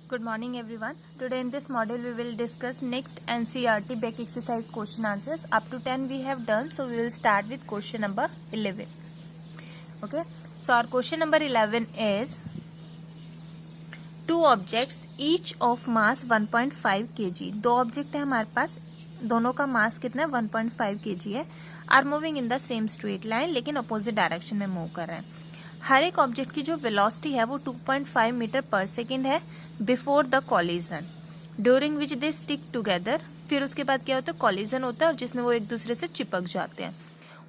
Good morning everyone. Today in this module we will discuss next NCERT back exercise question answers. Up to 10 we have done, so we will start with question number 11. Okay. So our question number 11 is two objects each of mass 1.5 kg. दो object है हमारे पास, दोनों का मास कितना है 1.5 kg है. Are moving in the same straight line, लेकिन opposite direction में मूव कर रहे हैं. हर एक ऑब्जेक्ट की जो वेलोसिटी है वो 2.5 मीटर पर सेकेंड है before the collision, during which they stick together. फिर उसके बाद क्या होता है, कॉलिजन होता है और जिसमें वो एक दूसरे से चिपक जाते हैं.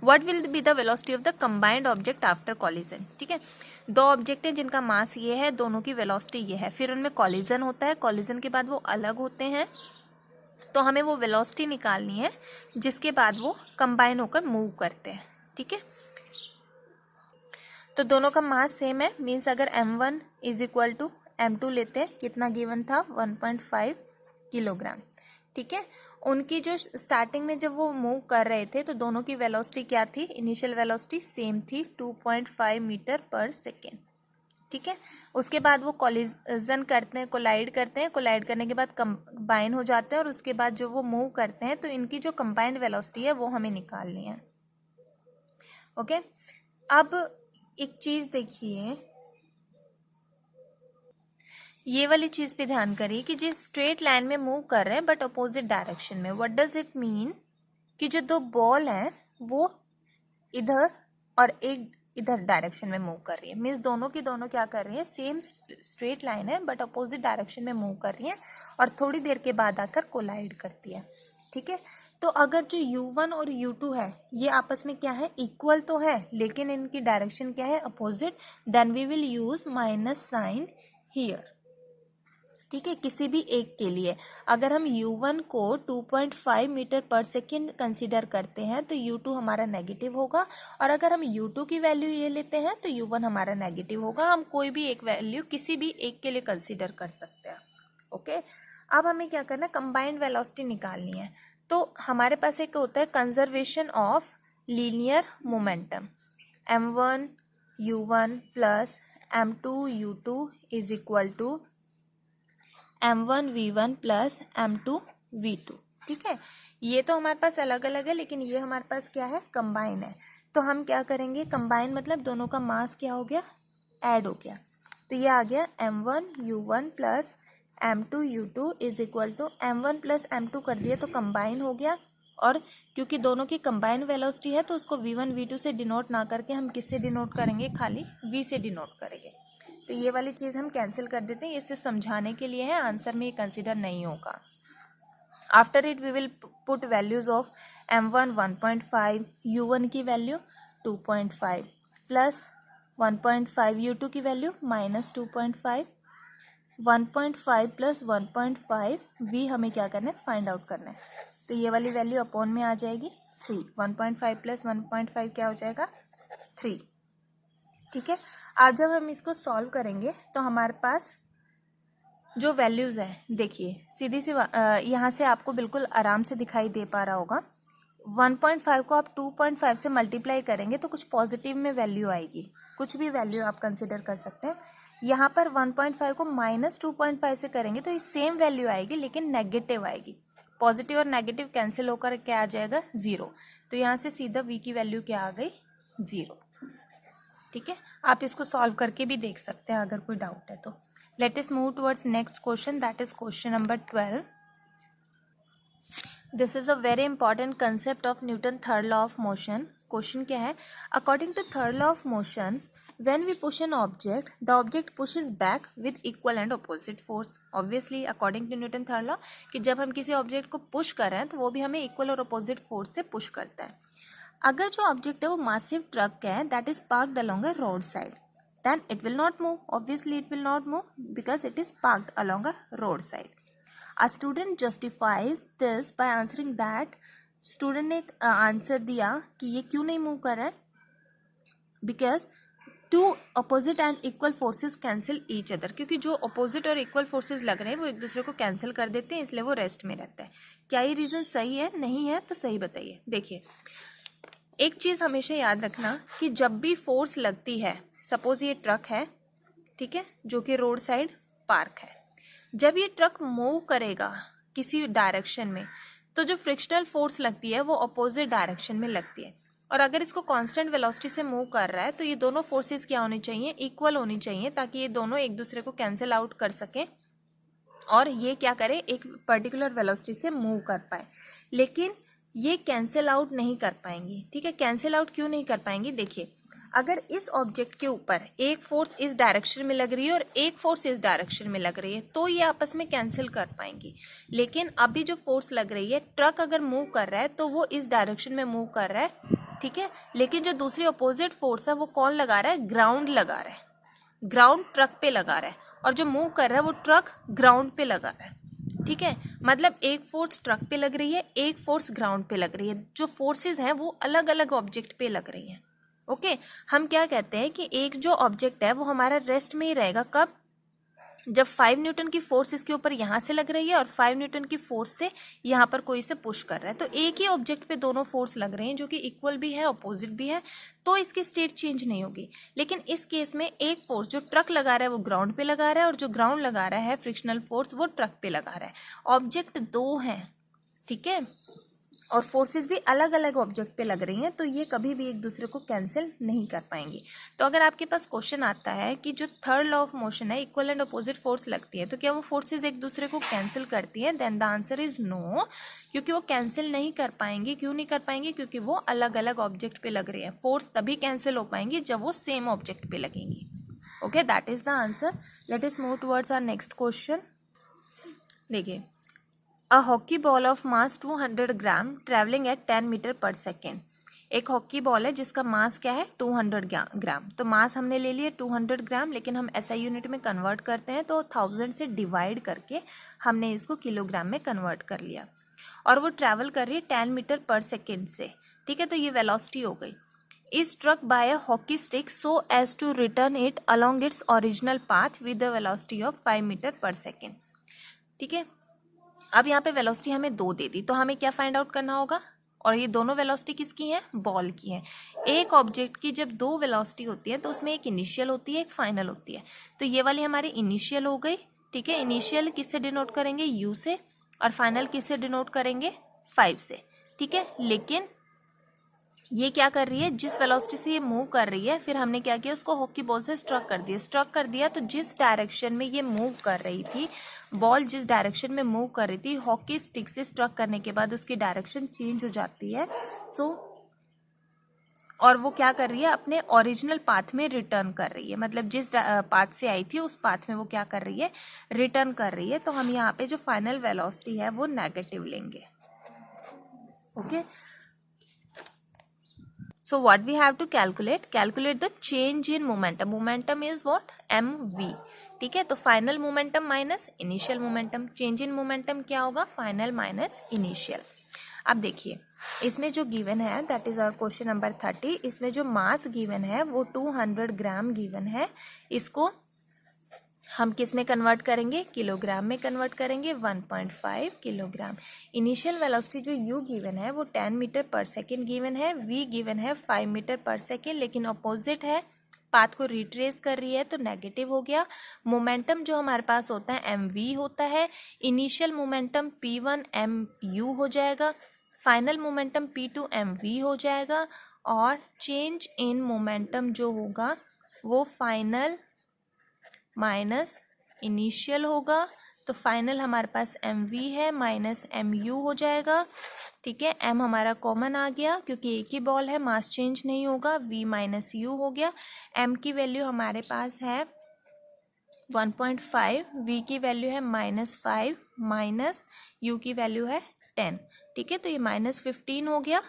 What will be the velocity of the combined object after collision. ठीक है, दो ऑब्जेक्ट हैं जिनका मास ये है, दोनों की वेलोसिटी ये है, फिर उनमें कॉलिजन होता है, कॉलिजन के बाद वो अलग होते हैं, तो हमें वो वेलोसिटी निकालनी है जिसके बाद वो कंबाइन होकर मूव करते हैं. ठीक है, तो दोनों का मास सेम है, मीन्स अगर m1 is equal to m2 लेते हैं, कितना गिवन था 1.5 किलोग्राम. ठीक है, उनकी जो स्टार्टिंग में जब वो मूव कर रहे थे तो दोनों की वेलोसिटी क्या थी, इनिशियल वेलोसिटी सेम थी 2.5 मीटर पर सेकेंड. ठीक है, उसके बाद वो कॉलिजन करते हैं, कोलाइड करते हैं, कोलाइड करने के बाद कंबाइन हो जाते हैं और उसके बाद जो वो मूव करते हैं तो इनकी जो कंबाइंड वेलोसिटी है वो हमें निकालनी है. ओके, अब एक चीज देखिए, ये वाली चीज पे ध्यान करिए कि जिस स्ट्रेट लाइन में मूव कर रहे हैं बट अपोजिट डायरेक्शन में. व्हाट डज इट मीन कि जो दो बॉल हैं वो इधर और एक इधर डायरेक्शन में मूव कर रही है, मीन्स दोनों की दोनों क्या कर रही है, सेम स्ट्रेट लाइन है बट अपोजिट डायरेक्शन में मूव कर रही है और थोड़ी देर के बाद आकर कोलाइड करती है. ठीक है, तो अगर जो u1 और u2 है ये आपस में क्या है, इक्वल तो है लेकिन इनकी डायरेक्शन क्या है, opposite, then we will use minus sign here. ठीक है, किसी भी एक के लिए अगर हम u1 को 2.5 मीटर पर सेकेंड कंसीडर करते हैं तो u2 हमारा नेगेटिव होगा, और अगर हम u2 की वैल्यू ये लेते हैं तो u1 हमारा नेगेटिव होगा. हम कोई भी एक वैल्यू किसी भी एक के लिए कंसीडर कर सकते हैं. ओके, अब हमें क्या करना है, कंबाइंड वेलोसिटी निकालनी है. तो हमारे पास एक होता है conservation of linear momentum, m1 u1 plus m2 u2 is equal to m1 v1 plus m2 v2. ठीक है, ये तो हमारे पास अलग अलग है लेकिन ये हमारे पास क्या है, कंबाइन है. तो हम क्या करेंगे, कंबाइन मतलब दोनों का मास क्या हो गया, ऐड हो गया. तो ये आ गया m1 u1 plus m2 u2 is equal to m1 plus m2 कर दिया तो कंबाइन हो गया, और क्योंकि दोनों की कंबाइन वेलोसिटी है तो उसको v1 v2 से डिनोट ना करके हम किससे डिनोट करेंगे, खाली v से डिनोट करेंगे. तो ये वाली चीज हम कैंसिल कर देते हैं, इससे समझाने के लिए है, आंसर में ये कंसीडर नहीं होगा. After it we will put values of m1 1.5, u1 की वैल्यू 2.5 प्लस 1.5 u2 की वैल्यू माइनस 2.5, 1.5 प्लस 1.5 v हमें क्या करना है, फाइंड आउट करना है. तो ये वाली वैल्यू अपॉन में आ जाएगी 3, 1.5 प्लस 1.5 क्या हो जाएगा 3. ठीक है, आज जब हम इसको सॉल्व करेंगे तो हमारे पास जो वैल्यूज है, देखिए सीधी सी यहाँ से आपको बिल्कुल आराम से दिखाई दे पा रहा होगा. 1.5 को आप 2.5 से मल्टीप्लाई करेंगे तो कुछ पॉजिटिव में वैल्यू आएगी, कुछ भी वैल्यू आप कंसिडर कर सकते हैं. यहाँ पर 1.5 को माइनस 2.5 से करेंगे तो ये सेम वैल्यू आएगी लेकिन नेगेटिव आएगी. पॉजिटिव और नेगेटिव कैंसिल होकर क्या आ जाएगा, 0. तो यहाँ से सीधा v की वैल्यू क्या आ गई, 0. ठीक है, आप इसको सॉल्व करके भी देख सकते हैं अगर कोई डाउट है तो. Let us move towards next question, that is question number 12. This is a very important concept of Newton third law of motion. Question क्या है, according to third law of motion when we push an object the object pushes back with equal and opposite force. obviously according to Newton third law कि जब हम किसी object को push कर रहे हैं तो वो भी हमें इक्वल और अपोजिट फोर्स से पुश करता है. अगर जो ऑब्जेक्ट है वो मासिव ट्रक है that is parked along a road side, then it will not move. obviously it will not move because it is parked along a roadside. A student justifies this by answering that, student ने एक answer दिया कि ये क्यों नहीं move कर रहा है, because two opposite and equal forces cancel each other. क्योंकि जो अपोजिट और इक्वल फोर्सेस लग रहे हैं वो एक दूसरे को कैंसिल कर देते हैं, इसलिए वो रेस्ट में रहता है. क्या ये रीजन सही है, नहीं है तो सही बताइए. देखिए, एक चीज हमेशा याद रखना कि जब भी फोर्स लगती है, सपोज ये ट्रक है, ठीक है, जो कि रोड साइड पार्क है, जब ये ट्रक मूव करेगा किसी डायरेक्शन में तो जो फ्रिक्शनल फोर्स लगती है वो अपोजिट डायरेक्शन में लगती है, और अगर इसको कांस्टेंट वेलोसिटी से मूव कर रहा है तो ये दोनों फोर्सेस क्या होनी चाहिए, इक्वल होनी चाहिए, ताकि ये दोनों एक दूसरे को कैंसिल आउट कर सकें और ये क्या करे, एक पर्टिकुलर वेलोसिटी से मूव कर पाए। लेकिन ये कैंसिल आउट नहीं कर पाएंगी। ठीक है, कैंसिल आउट क्यों नहीं कर पाएंगी, देखिए अगर इस ऑब्जेक्ट के ऊपर एक फोर्स इस डायरेक्शन में लग रही है और एक फोर्स इस डायरेक्शन में लग रही है तो ये आपस में कैंसिल कर पाएंगी। लेकिन अभी जो फोर्स लग रही है, ट्रक अगर मूव कर रहा है तो वो इस डायरेक्शन में मूव कर रहा है, ठीक है, लेकिन जो दूसरी अपोजिट फोर्स है वो कौन लगा रहा है, ग्राउंड लगा रहा है, ग्राउंड ट्रक पे लगा रहा है, और जो मूव कर रहा है वो ट्रक ग्राउंड पे लगा रहा है। ठीक है, मतलब एक फोर्स ट्रक पे लग रही है, एक फोर्स ग्राउंड पे लग रही है, जो फोर्सेस हैं वो अलग अलग ऑब्जेक्ट पे लग रही हैं। ओके, हम क्या कहते हैं कि एक जो ऑब्जेक्ट है वो हमारा रेस्ट में ही रहेगा, कब, जब 5 न्यूटन की फोर्स इसके ऊपर यहां से लग रही है और 5 न्यूटन की फोर्स से यहां पर कोई से पुश कर रहा है, तो एक ही ऑब्जेक्ट पे दोनों फोर्स लग रहे हैं जो कि इक्वल भी है, अपोजिट भी है, तो इसकी स्टेट चेंज नहीं होगी। लेकिन इस केस में एक फोर्स जो ट्रक लगा रहा है वो ग्राउंड पे लगा रहा है, और जो ग्राउंड लगा रहा है फ्रिक्शनल फोर्स वो ट्रक पे लगा रहा है। ऑब्जेक्ट दो हैं, ठीक है, और फोर्सेस भी अलग अलग ऑब्जेक्ट पे लग रही हैं, तो ये कभी भी एक दूसरे को कैंसिल नहीं कर पाएंगी। तो अगर आपके पास क्वेश्चन आता है कि जो थर्ड लॉ ऑफ मोशन है, इक्वल एंड अपोजिट फोर्स लगती है, तो क्या वो फोर्सेस एक दूसरे को कैंसिल करती है, then the answer is no, क्योंकि वो कैंसिल नहीं कर पाएंगी। क्यों नहीं कर पाएंगी, क्योंकि वो अलग अलग ऑब्जेक्ट पे लग रही है। फोर्स तभी कैंसिल हो पाएंगी जब वो सेम ऑब्जेक्ट पे लगेंगी। Okay, that is the answer. Let us move towards our next question. देखिए, A hockey ball of mass 200 gram travelling at 10 metre पर सेकेंड। एक हॉकी बॉल है जिसका मास क्या है, 200 ग्राम। तो मास हमने ले लिया 200 ग्राम, लेकिन हम एसआई यूनिट में कन्वर्ट करते हैं तो 1000 से डिवाइड करके हमने इसको किलोग्राम में कन्वर्ट कर लिया, और वो ट्रैवल कर रही है 10 मीटर पर सेकेंड से। ठीक है, तो ये वेलोसिटी हो गई। is struck by a hockey stick so as to return it along its original path with a velocity of 5 metre पर सेकेंड। ठीक है, अब यहाँ पे वेलोसिटी हमें 2 दे दी, तो हमें क्या फाइंड आउट करना होगा, और ये दोनों वेलोसिटी किसकी है, बॉल की है। एक ऑब्जेक्ट की जब 2 वेलोसिटी होती है तो उसमें एक इनिशियल होती है, एक फाइनल होती है। तो ये वाली हमारी इनिशियल हो गई। ठीक है, इनिशियल किससे डिनोट करेंगे, यू से, और फाइनल किससे डिनोट करेंगे, 5 से। ठीक है, लेकिन ये क्या कर रही है, जिस वेलोसिटी से ये मूव कर रही है, फिर हमने क्या किया, उसको हॉकी बॉल से स्ट्रक कर दिया। स्ट्रक कर दिया तो जिस डायरेक्शन में ये मूव कर रही थी, बॉल जिस डायरेक्शन में मूव कर रही थी, हॉकी स्टिक से स्ट्रक करने के बाद उसकी डायरेक्शन चेंज हो जाती है। और वो क्या कर रही है, अपने ओरिजिनल पाथ में रिटर्न कर रही है, मतलब जिस पाथ से आई थी उस पाथ में वो क्या कर रही है, रिटर्न कर रही है। तो हम यहाँ पे जो फाइनल वेलोसिटी है वो नेगेटिव लेंगे। Okay, so what we have to calculate the change in momentum is what, mv। ठीक है, तो final momentum minus initial momentum, change in momentum क्या होगा, फाइनल माइनस इनिशियल। अब देखिए, इसमें जो गिवन है that is our question number 30, इसमें जो मास गिवन है वो 200 ग्राम गिवन है। इसको हम किस में कन्वर्ट करेंगे, किलोग्राम में कन्वर्ट करेंगे, 1.5 किलोग्राम। इनिशियल वेलोसिटी जो u गिवन है वो 10 मीटर पर सेकेंड गिवन है, v गिवन है 5 मीटर पर सेकेंड, लेकिन अपोजिट है, पाथ को रिट्रेस कर रही है तो नेगेटिव हो गया। मोमेंटम जो हमारे पास होता है mv होता है। इनिशियल मोमेंटम p1 mu हो जाएगा, फाइनल मोमेंटम p2 mv हो जाएगा, और चेंज इन मोमेंटम जो होगा वो फाइनल माइनस इनिशियल होगा। तो फाइनल हमारे पास mv है माइनस mu हो जाएगा। ठीक है, m हमारा कॉमन आ गया क्योंकि एक ही बॉल है, मास चेंज नहीं होगा, v माइनस u हो गया। m की वैल्यू हमारे पास है 1.5, v की वैल्यू है -5, माइनस u की वैल्यू है 10। ठीक है, तो ये -15 हो गया,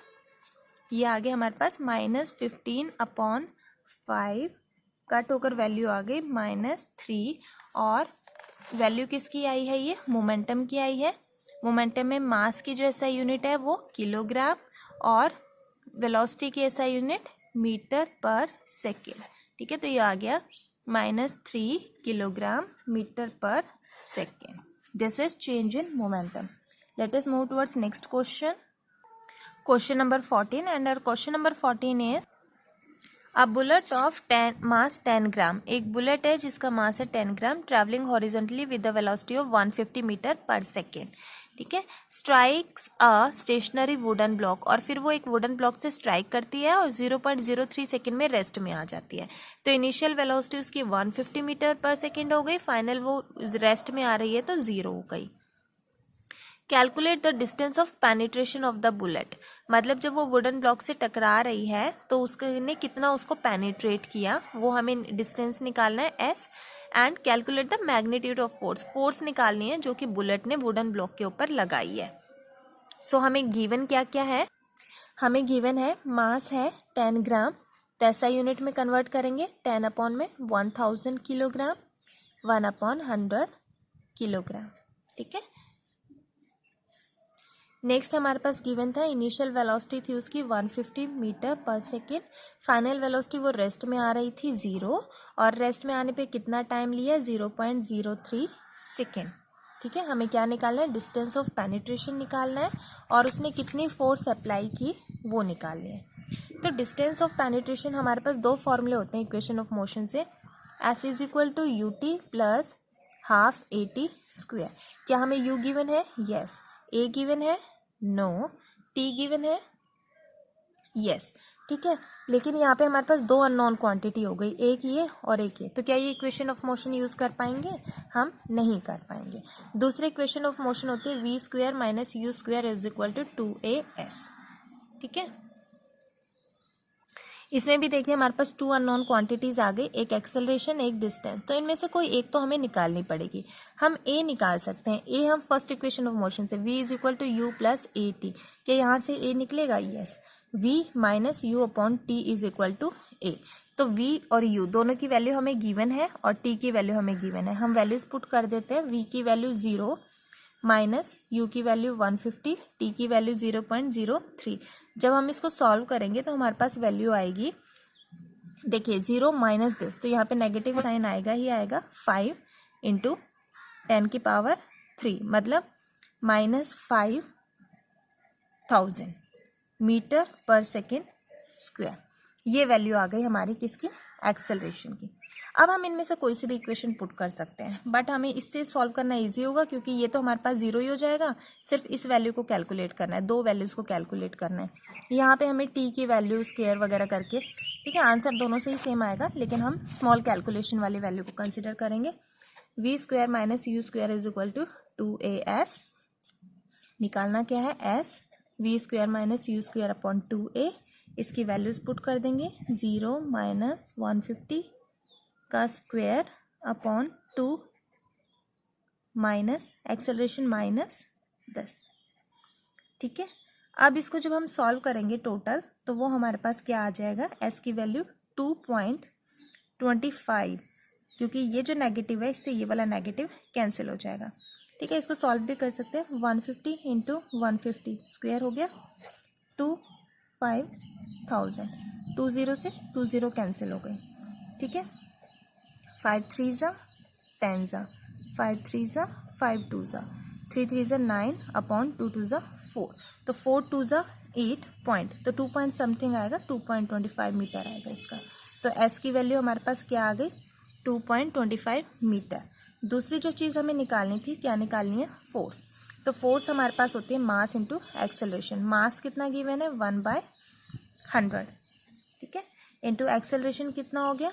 ये आ गया हमारे पास -15/5, कट होकर वैल्यू आ गई -3, और वैल्यू किसकी आई है, ये मोमेंटम की आई है। मोमेंटम में मास की जो एसआई यूनिट है वो किलोग्राम, और वेलोसिटी की एसआई यूनिट मीटर पर सेकेंड। ठीक है, तो ये आ गया -3 किलोग्राम मीटर पर second. This is change in momentum. Let us move towards next question, question number 14, and our question number 14 is a bullet of 10 mass 10 gram, एक बुलेट है जिसका मास है 10 gram, travelling horizontally with the velocity of 150 metre पर second, ठीक है, strikes a stationary wooden block, और फिर वो एक वुडन ब्लॉक से स्ट्राइक करती है और 0.03 सेकेंड में रेस्ट में आ जाती है। तो इनिशियल वेलोसिटी उसकी 150 मीटर पर सेकेंड हो गई, फाइनल वो रेस्ट में आ रही है तो 0 हो गई। Calculate the distance of penetration of the bullet, मतलब जब वो वुडन ब्लॉक से टकरा रही है तो उसने कितना उसको पेनिट्रेट किया, वो हमें डिस्टेंस निकालना है S, and calculate the magnitude of force, force निकालनी है जो कि बुलेट ने वुडन ब्लॉक के ऊपर लगाई है। सो हमें गिवन क्या क्या है, हमें गिवन है मास है 10 ग्राम, तो ऐसा यूनिट में कन्वर्ट करेंगे, 10 अपॉन में 1000 किलोग्राम, 1/100 किलोग्राम, ठीक है। नेक्स्ट हमारे पास गिवन था इनिशियल वेलोसिटी थी उसकी 150 मीटर पर सेकेंड, फाइनल वेलोसिटी वो रेस्ट में आ रही थी 0, और रेस्ट में आने पे कितना टाइम लिया 0.03 सेकेंड, ठीक है। हमें क्या निकालना है, डिस्टेंस ऑफ पेनिट्रेशन निकालना है, और उसने कितनी फोर्स अप्लाई की वो निकालनी है। तो डिस्टेंस ऑफ पेनिट्रेशन हमारे पास दो फॉर्मूले होते हैं इक्वेशन ऑफ मोशन से, s is equal to u t plus half a t square. क्या हमें यू गिवन है, यस, ए गिवन है, नो, टी गिवन है, यस, ठीक है। लेकिन यहाँ पे हमारे पास दो अननोन क्वांटिटी हो गई, एक ये और एक ये, तो क्या ये इक्वेशन ऑफ मोशन यूज कर पाएंगे, हम नहीं कर पाएंगे। दूसरे इक्वेशन ऑफ मोशन होती है v square minus u square is equal to 2as, ठीक है। इसमें भी देखिए हमारे पास टू अननोन क्वांटिटीज आ गई, एक एक्सेलरेशन एक डिस्टेंस, तो इनमें से कोई एक तो हमें निकालनी पड़ेगी। हम ए निकाल सकते हैं, ए हम फर्स्ट इक्वेशन ऑफ मोशन से v is equal to u plus a t, क्या यहाँ से ए निकलेगा, yes, v minus u upon t is equal to a. तो v और u दोनों की वैल्यू हमें गिवन है और t की वैल्यू हमें गिवन है, हम वैल्यूज पुट कर देते हैं, v की वैल्यू 0 माइनस यू की वैल्यू 150, टी की वैल्यू 0.03। जब हम इसको सॉल्व करेंगे तो हमारे पास वैल्यू आएगी, देखिए 0 माइनस दिस, तो यहाँ पे नेगेटिव साइन आएगा ही आएगा, 5 इंटू 10⁻3 मतलब -5000 मीटर पर सेकेंड स्क्वायर, ये वैल्यू आ गई हमारी किसकी, एक्सेलरेशन की। अब हम इनमें से कोई सी भी इक्वेशन पुट कर सकते हैं, बट हमें इससे सॉल्व करना इजी होगा क्योंकि ये तो हमारे पास 0 ही हो जाएगा, सिर्फ इस वैल्यू को कैलकुलेट करना है, दो वैल्यूज को कैलकुलेट करना है। यहाँ पे हमें टी की वैल्यू स्क्वायर वगैरह करके, ठीक है, आंसर दोनों से ही सेम आएगा, लेकिन हम स्मॉल कैलकुलेशन वाली वैल्यू को कंसिडर करेंगे। V square minus u square is equal to 2as, निकालना क्या है s, v square minus u square upon 2a, इसकी वैल्यूज पुट कर देंगे, 0 माइनस 150 का square upon 2 minus acceleration minus 10, ठीक है। अब इसको जब हम सॉल्व करेंगे टोटल तो वो हमारे पास क्या आ जाएगा, एस की वैल्यू 2.25, क्योंकि ये जो नेगेटिव है इससे ये वाला नेगेटिव कैंसिल हो जाएगा, ठीक है। इसको सॉल्व भी कर सकते हैं, 150 इंटू 150 स्क्वायर हो गया 25,000, 20 से 20 कैंसिल हो गई, ठीक है। 5 3 ज़ा 10 ज़ा, 5 3 ज़ा 5 2 ज़ा, 3 3 ज़ा 9 अपॉन 2 2 ज़ा 4, तो 4 2 ज़ा 8 पॉइंट, तो 2 पॉइंट समथिंग आएगा, 2.25 मीटर आएगा इसका। तो एस की वैल्यू हमारे पास क्या आ गई, 2.25 मीटर। दूसरी जो चीज़ हमें निकालनी थी, क्या निकालनी है, फोर्स। तो फोर्स हमारे पास होती है मास इंटू एक्सेलरेशन, मास कितना गिवन है 1/100, ठीक है, इंटू एक्सेलरेशन कितना हो गया,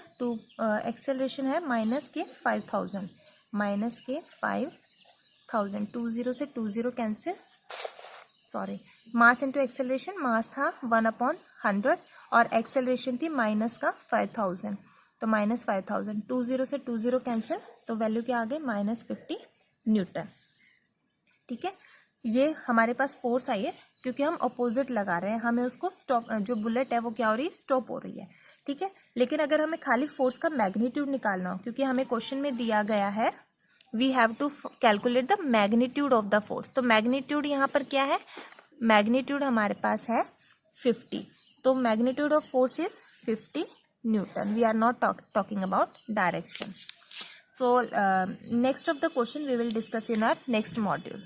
एक्सेलरेशन है माइनस के 5000, माइनस के 5000, 20 से 20 cancel, sorry, mass into acceleration, mass था 1/100 और एक्सेलरेशन थी माइनस का 5000, तो माइनस 5000, 20 से 20 कैंसिल, तो वैल्यू क्या आ गई, -50 न्यूटन, ठीक है। ये हमारे पास फोर्स आई है क्योंकि हम अपोजिट लगा रहे हैं, हमें उसको स्टॉप, जो बुलेट है वो क्या हो रही है, स्टॉप हो रही है, ठीक है। लेकिन अगर हमें खाली फोर्स का मैग्नीट्यूड निकालना हो, क्योंकि हमें क्वेश्चन में दिया गया है we have to calculate the magnitude of the force, तो मैग्नीट्यूड यहाँ पर क्या है, मैग्नीट्यूड हमारे पास है 50, तो magnitude of force is 50 newton, we are not talking about direction. So next of the question we will discuss in our next module.